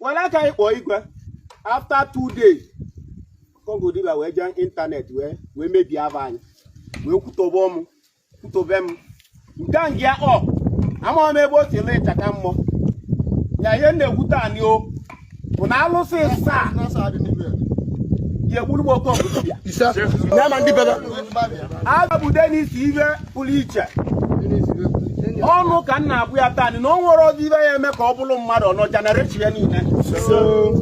Well, I can't go. After 2 days, Congo Diba we join internet we may be having. We put to bomb, put to them. You can't get up. I'm on able to let a come more. Ya yende Gutan yo. When I will say, sir, you would walk up with you. I would then see the police. Oh, no, can now we are done. No more of the make a couple of mother no generation. So,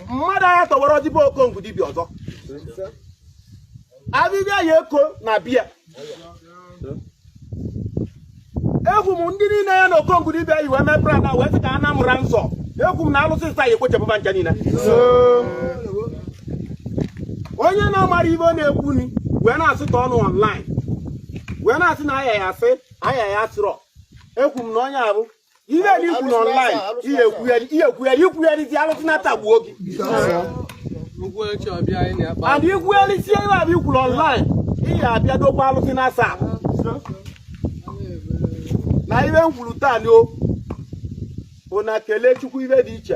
mother, the world of the book could be other. I will be a yoko, Nabia. Every Mundi no Congo, you are my brother, what can I ransom? You now say, I put a Banjanina. So, when you know Marivone Puni, when I sit on online, when I see Ayaya said, Ayaya throw. Ekum no yabu. Even if you online, you the Alpha working. And you will see how you could online. Here, I don't follow in us. Now, even Fulutano, when I can let you with each.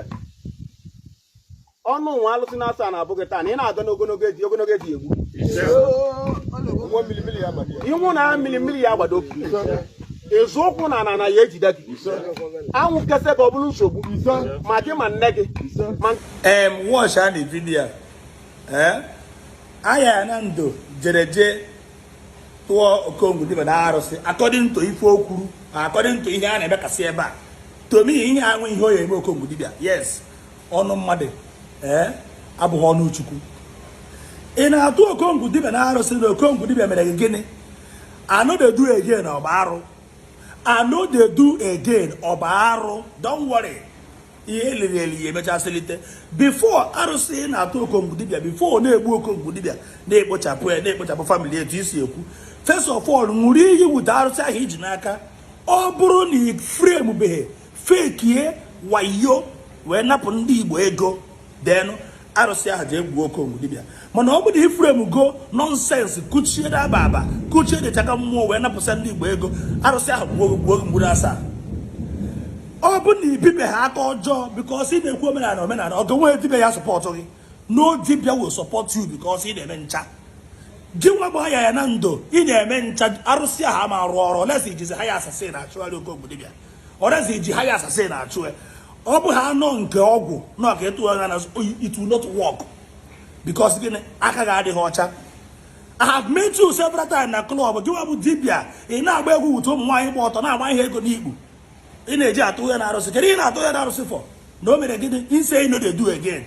Oh, no, one looking at an abogetan, and I don't know going to get you're going to get you. 1 million. You won't have million. Is open and an ayeti that I will get a bubble so Madame and Neggy. Watch any video. Ayanando, Jereje, to Congo Divanaro, according to Ifo, according to Ian and Becca Seba. To me, I win here in Congo Diva. Yes, on no mother, Abu Honu Chuku. In our two Congo Divanaro, the Congo Diva Guinea. I know they do again or barrel. I know they do again or barrel. Don't worry. Before I was saying I told Congo Dibia, before Nebo Congo Dibia, Nebo Chapua, Nebo Chapua family, first of all, Muri without say Hijinaka, or Bruni frame be fake ye, why yo, when up on the ego, then I was saying I did go Congo Dibia. But nobody frame go nonsense, could share that baba, could share the Takamo when up Sunday ego, I was saying I work Mudasa. Open people have a job because he the woman and men or the way to support you. No Dibia will support you because he the mencha. Give up Ayaya Nando, in a mencha, Arusia Hama or less it is a higher assassin actually go with Dibia. Or less it is higher assassin actually. Obu Hanon Gogo, not get to us, it will not work. Because again, Akagadi Hocha. I have met you several times in a club, give up Dibia, in our way who told my water, now my head could eat. In a jar 2 hours, getting out 2 hours for. No matter getting insane, no, they do again.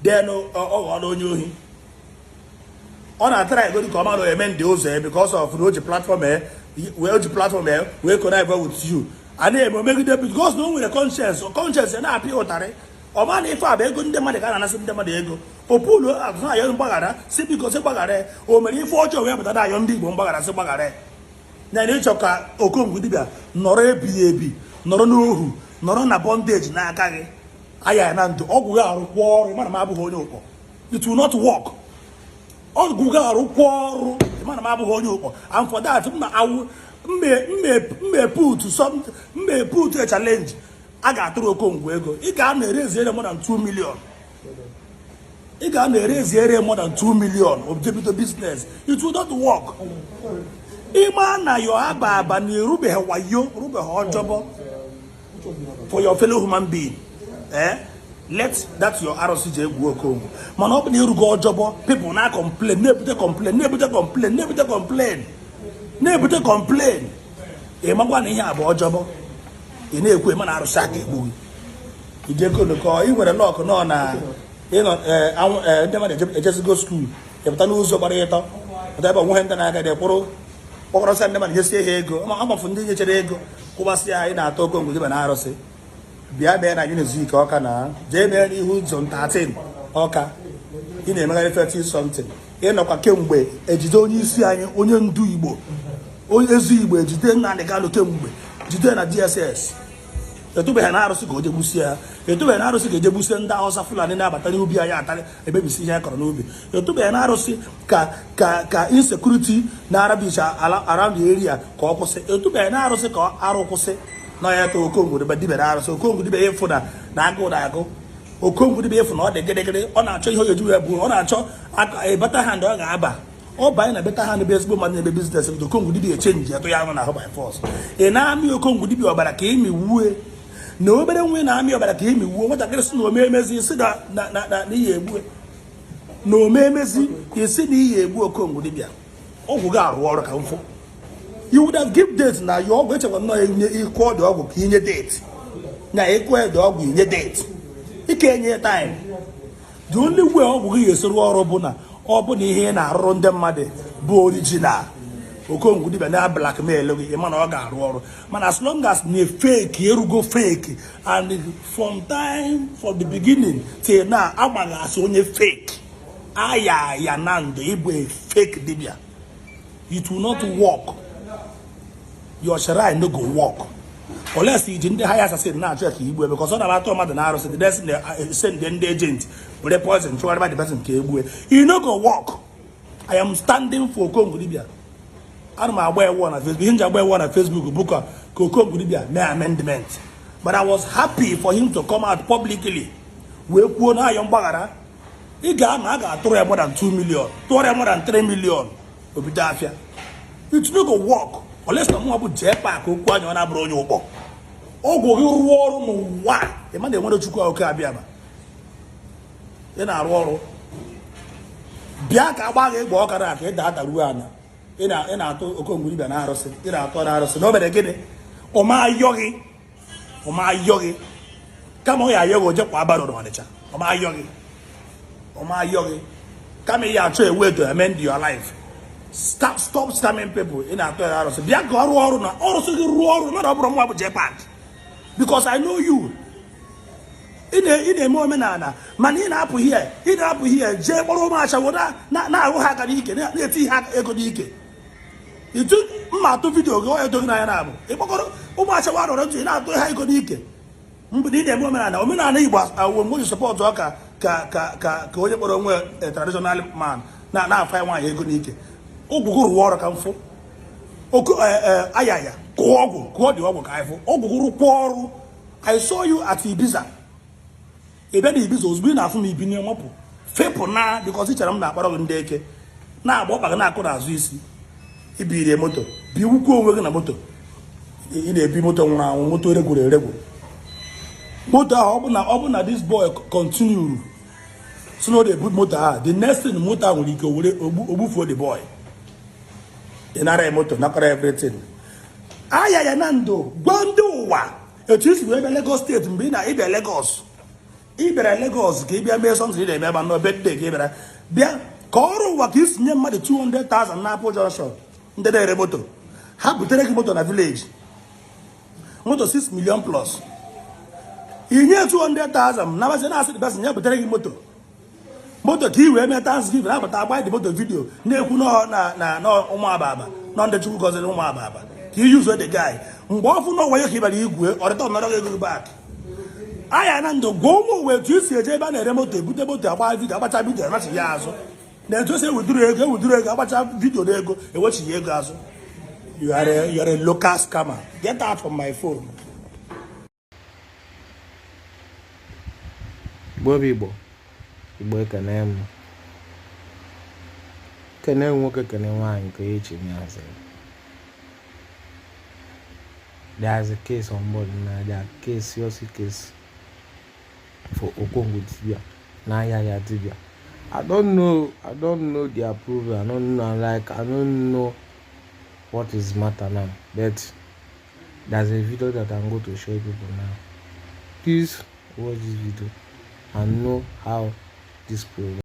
They know, I don't know him. On a try to come out and amend those because of the platform, where the platform, where could I go with you? And they will make it because no with a conscience or conscience and happy or man, if I beg the money, and I send them a ego. Or pull up, I am bagara, see because a bagare, or many fortune, but I am the one bagara, so bagare. Then each of Okum with the Nore BAB. Noro no noro na bondage na akage aya na ndo oguga arukwo mana mabu ho nyoko. It will not work. Oguga arukwo mana mabu ho nyoko. And for that me put a challenge. I got to Congo ego. I ga na raise more than 2 million. I ga na raise more than 2 million of digital business. It will not work. Imana yo ababa ni rube hawayo rube hojobo for your fellow human being. Let that your RCJ work home. Man open you go jobo, people now complain, never complain. Magwan here about jobo. In a quick man out of sack. You just go to call you with a lock no na just go school. If I lose over it, whatever one and I get a poro. Or send them and just say, hey, go. I'm a funding ego. Who was here in our token with an arose. Biabe and Unizik Okana, Jamie Hoods on 13. Oka. In a 30 something. In a Kakembe, a Jidoni Sian, Onion Duibo. Only Zibo, Jiden and the Galo Kembe, Jiden at DSS. The two an arose go to Busia, the two an arose get Busan down Safulana, but you be a baby see Yakonobi. The two an arose ka insecurity Narabisha around the area, Kokose, the two an arose or Arokose, Naya to Congo, but Dibera, so Congo Dibe for that. na agụụ na-agụ okongwu dibịa efu na ọ dị gịrịgịrị ọ na-achọ ihe oyeju ya bụ ọ na-achọ beta hand ọ ga-aba ọ banye na beta hand bụ ezigbo mmadụ na-ebe biznes bụ okongwu dibịa echenji atụ ya ahụ na ahụ by force ị na-amị okongwu dibịa ọbara ka imi wue na obere nwe na-amị ọbara ka imi wuo nwatakịrị si na ome emezi isi na ihe egbue na ome emezi isi na ihe egbu okongwu dibịa ọgwụ ga-arụ ọrụ ka mfụ you would have give date na ya ọgwụ echekwa nnọọ inye ịkụ ọdụ ọgwụ ka inye date na ịkụ ọdụ ọgwụ inye date ike enye time the only way ọgwụ gị ga-esoro ọrụ bụ na ọ bụ na ihe ị na-arụrụ ndị mmadụ bụ original okongwu dibịa na blackmail gị ịma na ọ ga-arụ ọrụ mana as long as na fake erugo fake and from the beginning till na agbaghị asị onye fake Ayaya na ndụ ịbụ a fake dibịa it will not work. Your shrine no go work unless you ndị higher assassin na-achọ ka igbu because ọ na-atọ mmadụ na arụsị the send ndị agent were poison chụgharịba the person ka egbue it no go work. I am standing for okongwu dibịa. Ana m agba ewu na Facebook ihe nji agba ewu na Facebook bụ ka okongwu dibịa mee amendment but I was happy for him to come out publicly wee kwuo na ayọ mgbaghara ị ga-ama a ga-atụrụ ya more than 2 million tụọrọ ya more than 3 million obido afịa it no go work unless na mụ bụ jee paak okwu anya ọ na-abụrụ onye ụkpọ ọgwụ gị rụọ ọrụ n'ụwa ịma na enwere chukwu oke abịa ma ị na-arụ ọrụ bịa ka agba gị ịgba ọkara aka ịda adaruo ana ị na-atụ okongwu dibịa na arụsị ị na-atụ na arụsị na o mere gịnị ọma ayọ gị kama ọ ya ayọ gị ojekwa abalị n'Ọnịcha ọma ayọ gị kama ị ya achọ a way to amend your life. Stop scamming people in our house. Bịa ka ọrụ ọrụ na ọrụ sị gị rụọ ọrụ mmadụ ọ bụrụ nwa bụ JPAC because I know you. Ị na-eme omenala mana ị na-apụ ihe jee kpọrọ ụmụ achawo na-ahụ ha aka n'ike na-eti ha ego n'ike itu mma atụ vidio gị ọ edoghị n'anya na-abụ ịkpọkọrọ ụmụ achawo arọrọ ntụ ị na-atụ ha ego n'ike mgbe ị na-eme omenala Igbo awụ mgbe ji sọpọtụ ọ ka onye kpọrọ onwe traditional man na-afa ya nwaanyị ego n'ike ogwugwu rụọ ọrụ ka mfụ Ayaya kụọ dị ọgwụ ka anyị fụ ogwugwu rụkwa ọrụ I saw you at Ibiza ebe na Ibiza ozugbo ị na-afụ m ibi n'emọpụ fepụ na because ị chere m na-akpọrọ gị ndị eke na-agba ọkpa gị na-akụ n'azụ isi ibirie moto bi wukwu onwe gị na moto ị na-ebi moto nwụrụ anwụ moto eregwuru eregwu moto ahụ ọ bụ na this boy continue so no dey put moto ahụ the next thing moto ahụ nwere ike ogbufuo the boy ịnara moto nakọrọ everything. Ayaya na ndụ gwa ndị ụwa etu isi wee bịa Lagos steeti mgbe ị bịa Lagos ị bịara Lagos ka ị bịa mee sọntị ị na-eme ebe anọ bedde ka ị bịa ka ọrụ ụwa ka isi nye mmadụ 200,000 na Apple Junction ndị na-ere moto ha butere gị moto na village moto 6 million plus inye 200,000 na basị na-asị dịbasị nye butere gị moto ka i wee mee Thanksgiving na-abata agba dị moto vidio na-ekwu na ụmụ ababa na ndị chukwu gọziri ụmụ ababa ka i yuzo the guy mgbe ọ fụ na ọnwa ya ka ịbara igwe ọrịta ọnọrọ gị ego bak Ayaya na ndụ gwa ụmụ owe etu isi eje ebe a na-ere moto ebute moto agba vidio agbacha vidio emachi ya azụ na etu esi ewuduru ego agbacha vidio na ego ewechighị ego azụ you are a local scammer. Get out from my phone. Igbo ekene m kene nwoke kene nwaanyị ka echi nyazi. There's a case on board now. There's a case, serious case for okongwu dibịa na Ayaya dibịa. I don't know the approval. I don't know what is matter now. But there's a video that I'm going to show people now. Please watch this video and know how this program